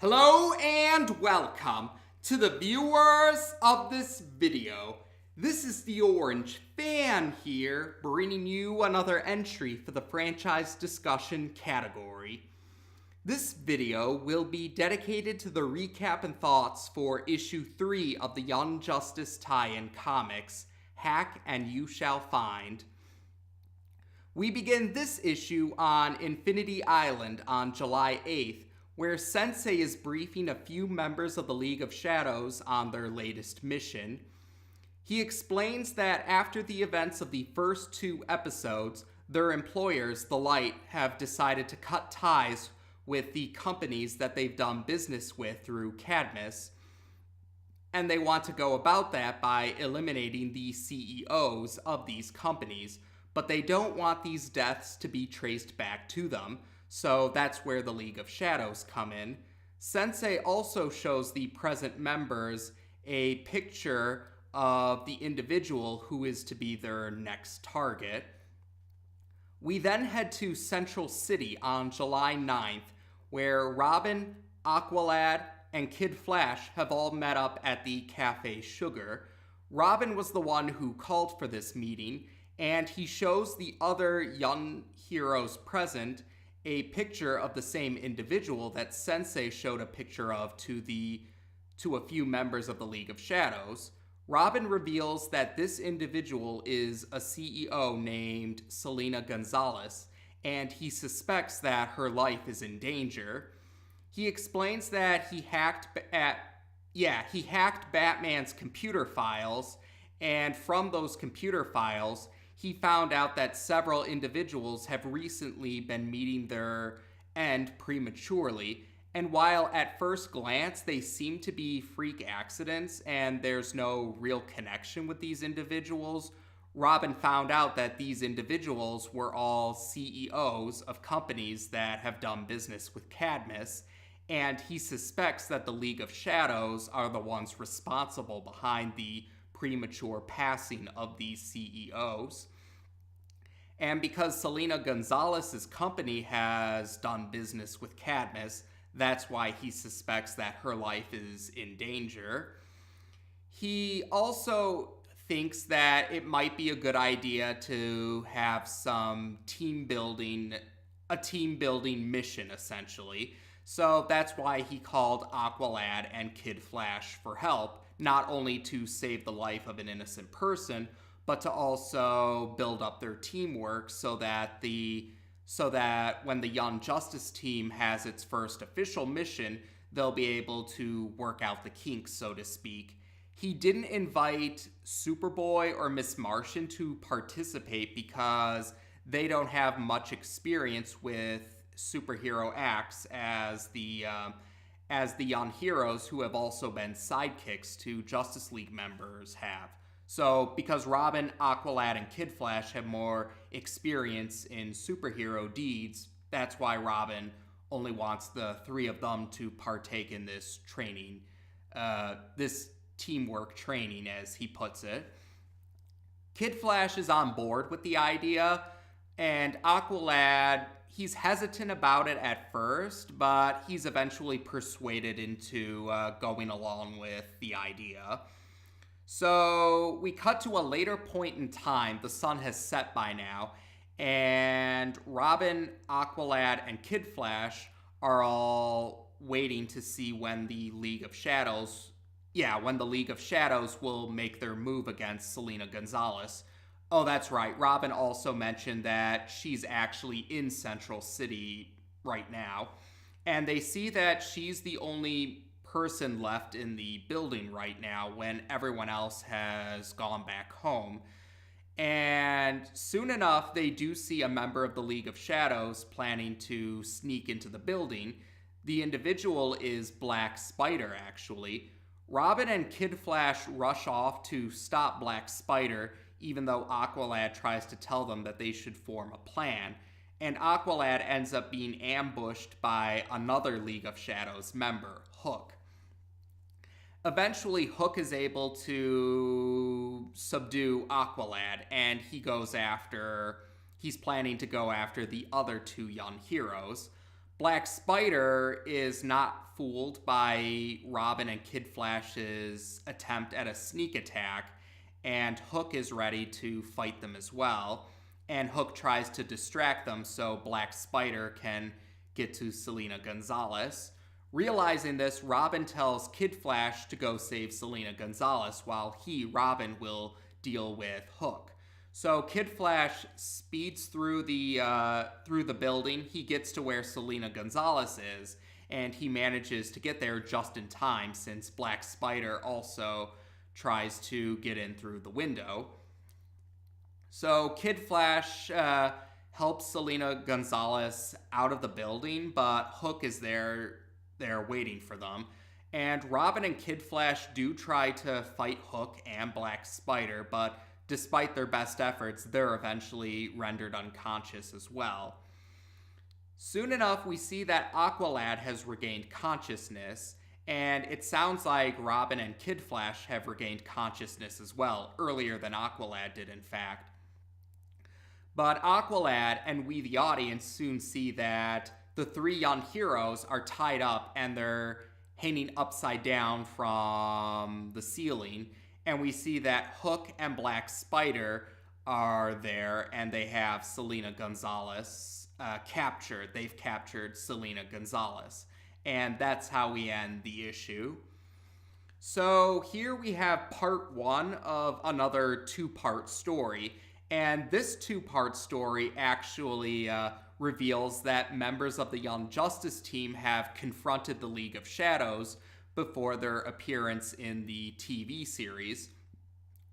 Hello and welcome to the viewers of this video. This is the Orange Fan here, bringing you another entry for the franchise discussion category. This video will be dedicated to the recap and thoughts for issue 3 of the Young Justice tie-in comics, Hack and You Shall Find. We begin this issue on Infinity Island on July 8th, where Sensei is briefing a few members of the League of Shadows on their latest mission. He explains that after the events of the first 2 episodes, their employers, the Light, have decided to cut ties with the companies that they've done business with through Cadmus, and they want to go about that by eliminating the CEOs of these companies, but they don't want these deaths to be traced back to them. So that's where the League of Shadows come in. Sensei also shows the present members a picture of the individual who is to be their next target. We then head to Central City on July 9th, where Robin, Aqualad, and Kid Flash have all met up at the Cafe Sugar. Robin was the one who called for this meeting, and he shows the other young heroes present a picture of the same individual that Sensei showed a picture of to a few members of the League of Shadows. Robin reveals that this individual is a CEO named Selena Gonzalez, and he suspects that her life is in danger. He explains that he hacked Batman's computer files, and from those computer files, he found out that several individuals have recently been meeting their end prematurely, and while at first glance they seem to be freak accidents and there's no real connection with these individuals, Robin found out that these individuals were all CEOs of companies that have done business with Cadmus, and he suspects that the League of Shadows are the ones responsible behind the premature passing of these CEOs. And because Selena Gonzalez's company has done business with Cadmus, that's why he suspects that her life is in danger. He also thinks that it might be a good idea to have a team building mission, essentially. So that's why he called Aqualad and Kid Flash for help, not only to save the life of an innocent person, but to also build up their teamwork so that when the Young Justice team has its first official mission, they'll be able to work out the kinks, so to speak. He didn't invite Superboy or Miss Martian to participate because they don't have much experience with superhero acts as the young heroes who have also been sidekicks to Justice League members have. So because Robin, Aqualad, and Kid Flash have more experience in superhero deeds, that's why Robin only wants the 3 of them to partake in this training, this teamwork training, as he puts it. Kid Flash is on board with the idea, and Aqualad, he's hesitant about it at first, but he's eventually persuaded into going along with the idea. So we cut to a later point in time. The sun has set by now, and Robin, Aqualad, and Kid Flash are all waiting to see when the League of Shadows will make their move against Selena Gonzalez. Oh, that's right. Robin also mentioned that she's actually in Central City right now, and they see that she's the only person left in the building right now when everyone else has gone back home. And soon enough, they do see a member of the League of Shadows planning to sneak into the building. The individual is Black Spider, actually. Robin and Kid Flash rush off to stop Black Spider, even though Aqualad tries to tell them that they should form a plan. And Aqualad ends up being ambushed by another League of Shadows member, Hook. Eventually, Hook is able to subdue Aqualad, and he's planning to go after the other 2 young heroes. Black Spider is not fooled by Robin and Kid Flash's attempt at a sneak attack, and Hook is ready to fight them as well. And Hook tries to distract them so Black Spider can get to Selena Gonzalez. Realizing this, Robin tells Kid Flash to go save Selena Gonzalez while Robin, will deal with Hook. So Kid Flash speeds through the building. He gets to where Selena Gonzalez is, and he manages to get there just in time since Black Spider also tries to get in through the window. So Kid Flash helps Selena Gonzalez out of the building, but Hook is there waiting for them. And Robin and Kid Flash do try to fight Hook and Black Spider, but despite their best efforts, they're eventually rendered unconscious as well. Soon enough, we see that Aqualad has regained consciousness, and it sounds like Robin and Kid Flash have regained consciousness as well, earlier than Aqualad did, in fact. But Aqualad and we, the audience, soon see that the three young heroes are tied up and they're hanging upside down from the ceiling. And we see that Hook and Black Spider are there, and they have Selena Gonzalez captured. They've captured Selena Gonzalez. And that's how we end the issue. So here we have part one of another two-part story. And this two-part story actually reveals that members of the Young Justice team have confronted the League of Shadows before their appearance in the TV series,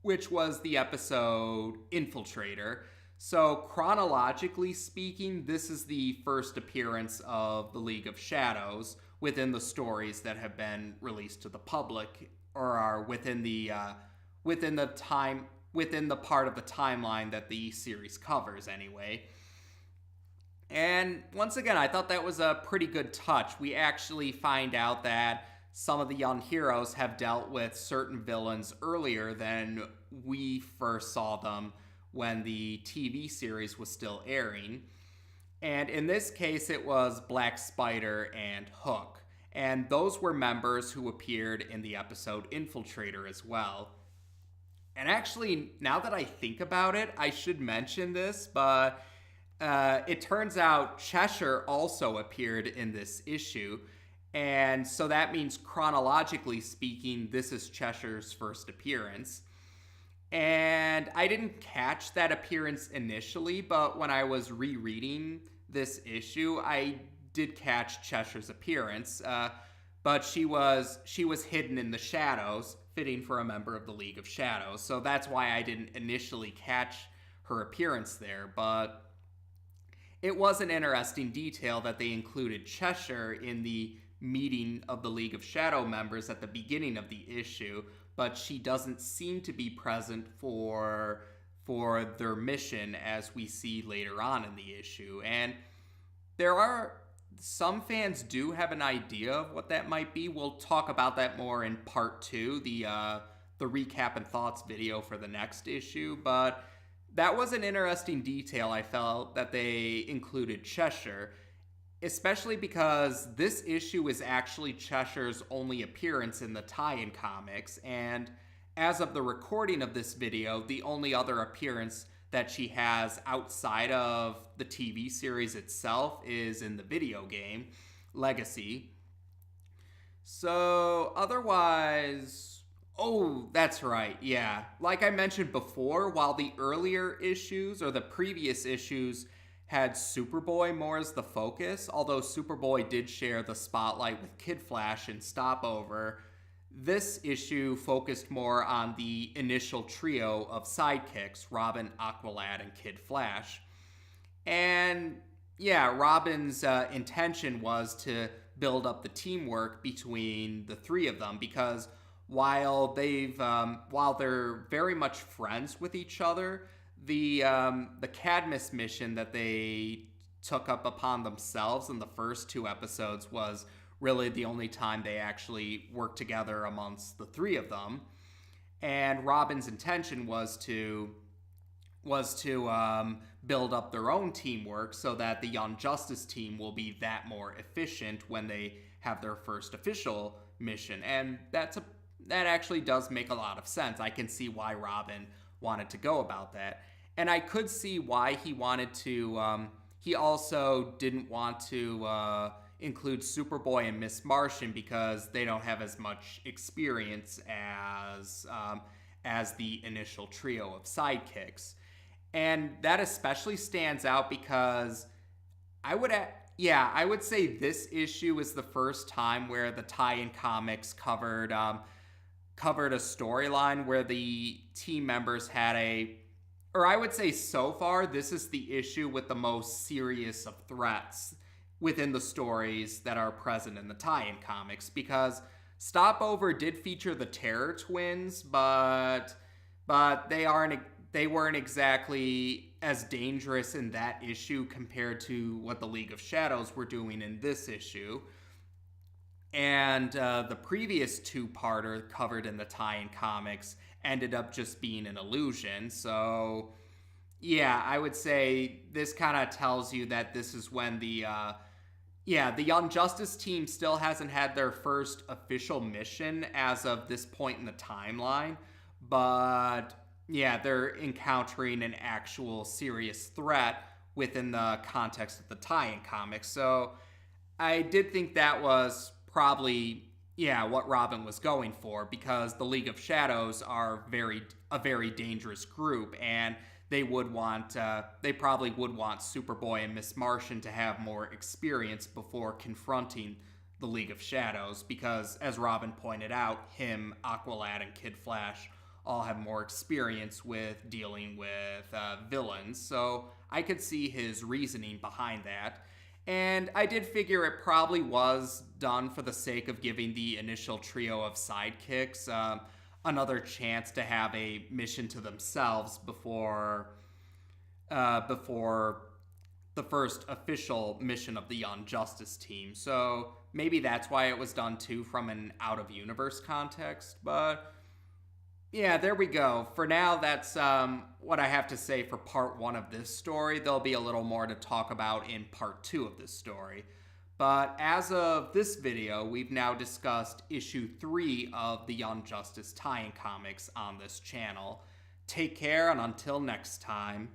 which was the episode Infiltrator. So chronologically speaking, this is the first appearance of the League of Shadows within the stories that have been released to the public, or are within the part of the timeline that the series covers anyway. And once again, I thought that was a pretty good touch. We actually find out that some of the young heroes have dealt with certain villains earlier than we first saw them when the TV series was still airing. And in this case, it was Black Spider and Hook. And those were members who appeared in the episode Infiltrator as well. And actually, now that I think about it, I should mention this, but it turns out Cheshire also appeared in this issue. And so that means, chronologically speaking, this is Cheshire's first appearance. And I didn't catch that appearance initially, but when I was rereading this issue, I did catch Cheshire's appearance. But she was hidden in the shadows, fitting for a member of the League of Shadows. So that's why I didn't initially catch her appearance there. But it was an interesting detail that they included Cheshire in the meeting of the League of Shadow members at the beginning of the issue, but she doesn't seem to be present for their mission, as we see later on in the issue. And some fans do have an idea of what that might be. We'll talk about that more in part two, the recap and thoughts video for the next issue. But that was an interesting detail, I felt, that they included Cheshire, especially because this issue is actually Cheshire's only appearance in the tie-in comics, and as of the recording of this video, the only other appearance that she has outside of the TV series itself is in the video game, Legacy. So, otherwise... Oh, that's right, yeah. Like I mentioned before, while the earlier issues, or the previous issues, had Superboy more as the focus, although Superboy did share the spotlight with Kid Flash in Stopover, this issue focused more on the initial trio of sidekicks, Robin, Aqualad, and Kid Flash. And yeah, Robin's intention was to build up the teamwork between the three of them, because while they're very much friends with each other, the Cadmus mission that they took up upon themselves in the first two episodes was really the only time they actually worked together amongst the three of them. And Robin's intention was to build up their own teamwork so that the Young Justice team will be that more efficient when they have their first official mission. And that actually does make a lot of sense. I can see why Robin wanted to go about that. And I could see why he wanted to. He also didn't want to include Superboy and Miss Martian because they don't have as much experience as the initial trio of sidekicks. And that especially stands out because I would say this issue is the first time where the tie-in comics covered a storyline where the team members had or I would say so far, this is the issue with the most serious of threats within the stories that are present in the tie-in comics, because Stopover did feature the Terror Twins, but they weren't exactly as dangerous in that issue compared to what the League of Shadows were doing in this issue. And the previous two-parter covered in the tie-in comics ended up just being an illusion. So, yeah, I would say this kind of tells you that this is when the Young Justice team still hasn't had their first official mission as of this point in the timeline. But, yeah, they're encountering an actual serious threat within the context of the tie-in comics. So, I did think that was probably what Robin was going for, because the League of Shadows are a very dangerous group, and they probably would want Superboy and Miss Martian to have more experience before confronting the League of Shadows, because as Robin pointed out, him, Aqualad, and Kid Flash all have more experience with dealing with villains. So I could see his reasoning behind that. And I did figure it probably was done for the sake of giving the initial trio of sidekicks another chance to have a mission to themselves before the first official mission of the Young Justice team. So maybe that's why it was done too, from an out-of-universe context. But yeah, there we go. For now, that's what I have to say for part 1 of this story. There'll be a little more to talk about in part 2 of this story. But as of this video, we've now discussed issue 3 of the Young Justice tie-in comics on this channel. Take care, and until next time.